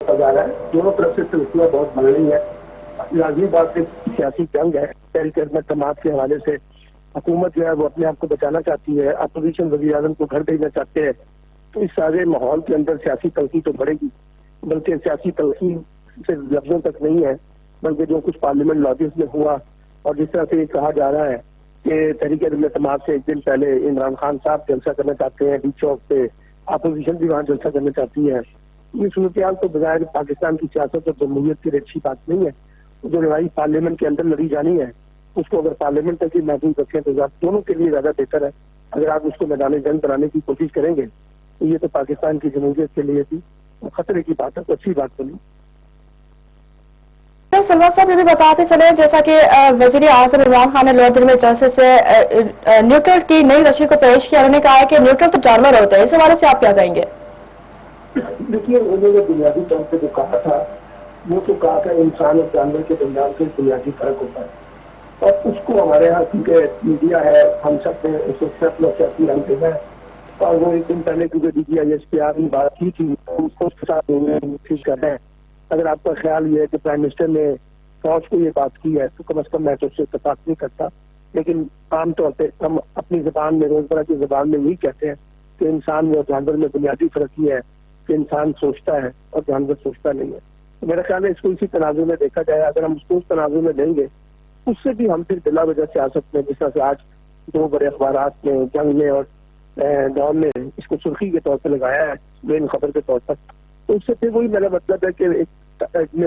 ہوتا جا رہا ہے. دونوں طرف سے سلسلہ بہت بڑھ رہی ہے. لازمی بات ہے سیاسی جنگ ہے. تحریک عدم اعتماد کے حوالے سے حکومت جو ہے وہ اپنے آپ کو بچانا چاہتی ہے. اپوزیشن وزیر اعظم کو گھر بھیجنا چاہتے ہیں. تو اس سارے ماحول کے اندر سیاسی تلخی تو بڑھے گی، بلکہ سیاسی تلخی صرف لفظوں تک نہیں ہے، بلکہ جو کچھ پارلیمنٹ لاجز میں ہوا اور جس طرح سے یہ کہا جا رہا ہے کہ تحریک عدم اعتماد سے ایک دن پہلے عمران خان صاحب جلسہ کرنا چاہتے ہیں ڈی چوک پہ، اپوزیشن بھی وہاں جلسہ کرنا چاہتی ہے. یہ صورتحال تو بظاہر پاکستان کی سیاست اور جمہوریت کی اچھی بات نہیں ہے. جو لڑائی پارلیمنٹ کے اندر لڑی جانی ہے اس کو اگر پارلیمنٹ تک ہی محدود رکھیں تو دونوں کے لیے زیادہ بہتر ہے. اگر آپ اس کو میدان جنگ بنانے کی کوشش کریں گے تو یہ تو پاکستان کی جمہوریت کے لیے بھی خطرے کی بات ہے، تو اچھی بات تو نہیں. سلمان صاحب یہ بھی بتاتے چلے جیسا کہ وزیر اعظم عمران خان نے لوک دن میں جلسے سے نیوٹرل کی نئی رشی کو پیش کیا. انہوں نے کہا ہے کہ نیوٹرل تو جانور ہوتے ہیں، اس حوالے سے آپ کیا کہیں گے؟ دیکھیے انہوں نے بنیادی طور پہ جو کہا تھا وہ تو کہا تھا انسان اور جانور کے درمیان سے بنیادی فرق ہوتا ہے، اور اس کو ہمارے یہاں کیونکہ میڈیا ہے ہم سب نے اس وقت ہم دینا ہے. اور وہ ایک دن پہلے کیونکہ DGISPR نے بات کی تھی اس کے ساتھ کوشش کر رہے ہیں. اگر آپ کا خیال یہ ہے کہ پرائم منسٹر نے فوج کو یہ بات کی ہے تو کم از کم میں تو اس سے اتفاق نہیں کرتا، لیکن عام طور پہ ہم اپنی زبان میں روزمرہ کی زبان میں یہی کہتے ہیں کہ انسان اور جانور میں بنیادی فرق یہ ہے کہ انسان سوچتا ہے اور جانور سوچتا نہیں ہے. تو میرا خیال ہے اس کو اسی تناظر میں دیکھا جائے. اگر ہم اس کو اس تناظر میں لیں گے اس سے بھی ہم پھر بلا وجہ سیاست میں جس طرح سے آج دو بڑے اخبارات میں جنگ میں اور دور میں اس کو سرخی کے طور پہ لگایا ہے مین خبر کے طور پر، تو اس سے پھر وہی میرا مطلب ہے کہ ایک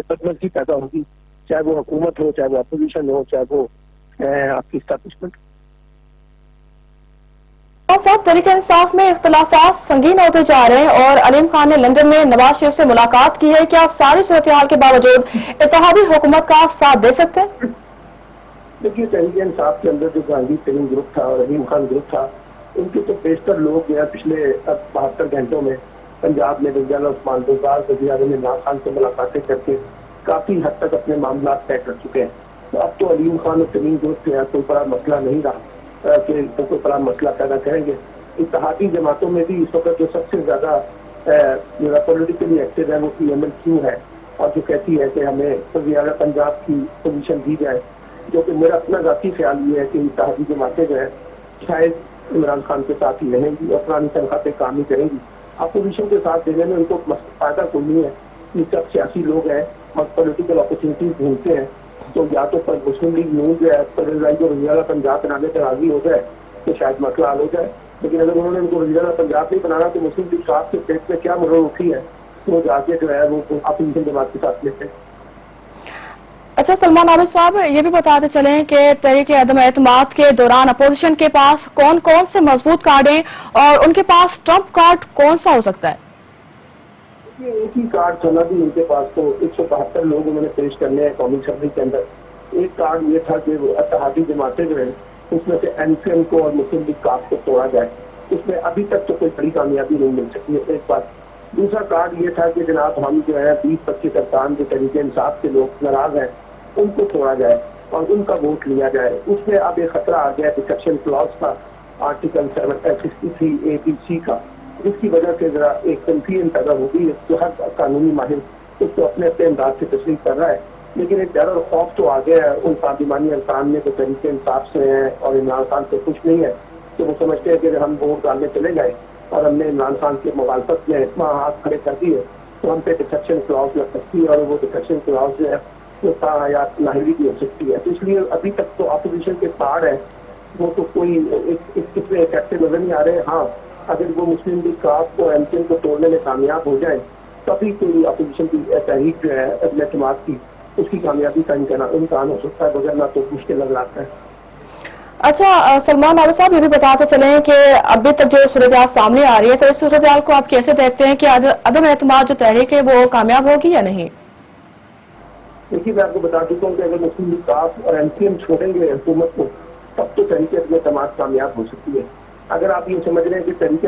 بدمزگی پیدا ہوگی، چاہے وہ حکومت ہو، چاہے وہ اپوزیشن ہو، چاہے وہ آپ کی اسٹیبلشمنٹ. صاحب تحریک انصاف میں اختلافات سنگین ہوتے جا رہے ہیں اور علیم خان نے لندن میں نواز شریف سے ملاقات کی ہے. کیا ساری صورتحال کے باوجود اتحادی حکومت کا ساتھ دے سکتے ہیں؟ دیکھیے تحریک انصاف کے اندر جو جہانگیر ترین گروپ تھا اور علیم خان گروپ تھا ان کے تو بیشتر لوگ جو ہے پچھلے 72 گھنٹوں میں پنجاب میں وزیر اعلیٰ عثمان بزدار وزیر اعظم عمران خان سے ملاقاتیں کر کے کافی حد تک اپنے معاملات طے کر چکے ہیں. تو اب تو علیم خان اور ترین گروپ سے کوئی بڑا مسئلہ نہیں رہا کہ کوئی بڑا مسئلہ پیدا کریں گے. اتحادی جماعتوں میں بھی اس وقت جو سب سے زیادہ پولیٹیکلی ایکٹیو ہے وہ PMLQ ہے، اور جو کہتی ہے کہ ہمیں وزیر اعلیٰ پنجاب کی پوزیشن دی جائے، جو کہ میرا اپنا ذاتی خیال یہ ہے کہ اتحادی جماعتیں جو ہے شاید عمران خان کے ساتھ ہی رہیں گی اور پرانی تنخواہ پہ کام ہی کریں گی. اپوزیشن کے ساتھ دینے میں ان کو فائدہ کوئی نہیں ہے. یہ سب سیاسی لوگ ہیں اور پولیٹیکل اپرچونیٹیز ڈھونڈتے ہیں، تو یا تو پر مسلم لیگ نون جو ہے وزیر اعلیٰ پنجاب بنانے پہ راضی ہو جائے تو شاید مسئلہ حل ہو جائے. لیکن اگر انہوں نے ان کو وزیر اعلیٰ پنجاب نہیں بنانا تو مسلم لیگ صاحب کے پیٹ میں کیا مرور اٹھی ہے تو وہ جا کے جو ہے وہ اپوزیشن جماعت کے ساتھ لیتے ہیں. اچھا سلمان عابد صاحب یہ بھی بتاتے چلیں کہ تحریک عدم اعتماد کے دوران اپوزیشن کے پاس کون کون سے مضبوط کارڈ ہیں اور ان کے پاس ٹرمپ کارڈ کون سا ہو سکتا ہے؟ ایک ہی کارڈ چلا بھی ان کے پاس تو 172 لوگ انہوں نے پیش کرنے ہیں قومی اسمبلی کے اندر. ایک کارڈ یہ تھا کہ اتحادی جماعتیں جو ہیں اس میں سے MCM کو اور مسلم لیگ کارڈ کو توڑا جائے. اس میں ابھی تک تو کوئی بڑی کامیابی نہیں مل سکی ہے ایک بات. دوسرا کارڈ یہ تھا کہ جناب ہم جو ہے 20-25 ارکان جو تحریک انصاف کے لوگ ناراض ہیں ان کو توڑا جائے اور ان کا ووٹ لیا جائے. اس میں اب ایک خطرہ آ گیا ڈسکشن کلاس کا آرٹیکل 63A-B-C کا، جس کی وجہ سے ذرا ایک کنفیوژن پیدا ہوگی جو ہر قانونی ماہر اس کو اپنے انداز سے تشریح کر رہا ہے. لیکن ایک ڈر اور خوف تو آ گیا ہے ان پارلیمانی ارکان میں جو تحریک انصاف سے ہیں اور عمران خان سے کچھ نہیں ہے، کہ وہ سمجھتے ہیں کہ اگر ہم ووٹ ڈالنے چلے گئے اور ہم نے عمران خان کی مخالفت میں ہاتھ کھڑے کر دیے تو ہم پہ ڈسکشن کلاس لگ سکتی ہے اور وہ ڈسکشن کلاس جو ہے وہ حیات لاہوری بھی ہو سکتی ہے. تو اس لیے ابھی تک تو اپوزیشن کے کارڈ ہیں وہ تو کوئی اس میں افیکٹو نظر نہیں آ رہے. ہاں اگر وہ مسلم لیگ کارڈ کو MCM کو توڑنے میں کامیاب ہو جائے تبھی کوئی اپوزیشن کی تحریک جو ہے عدم اعتماد کی اس کی کامیابی کا امکان ہو سکتا ہے، وغیرہ تو مشکل نظر آتا ہے. اچھا سلمان عابد صاحب یہ بھی بتاتے چلیں کہ ابھی تک جو صورتحال سامنے آ رہی ہے تو اس صورتحال کو آپ کیسے دیکھتے ہیں کہ عدم اعتماد جو تحریک ہے وہ کامیاب ہوگی یا نہیں؟ دیکھیے میں آپ کو بتا چکا ہوں کہ اگر مسلم لیگ کاف اور MCM چھوڑیں گے حکومت کو تب تو تحریک عدم اعتماد کامیاب ہو سکتی ہے. اگر آپ یہ سمجھ رہے ہیں کہ تحریک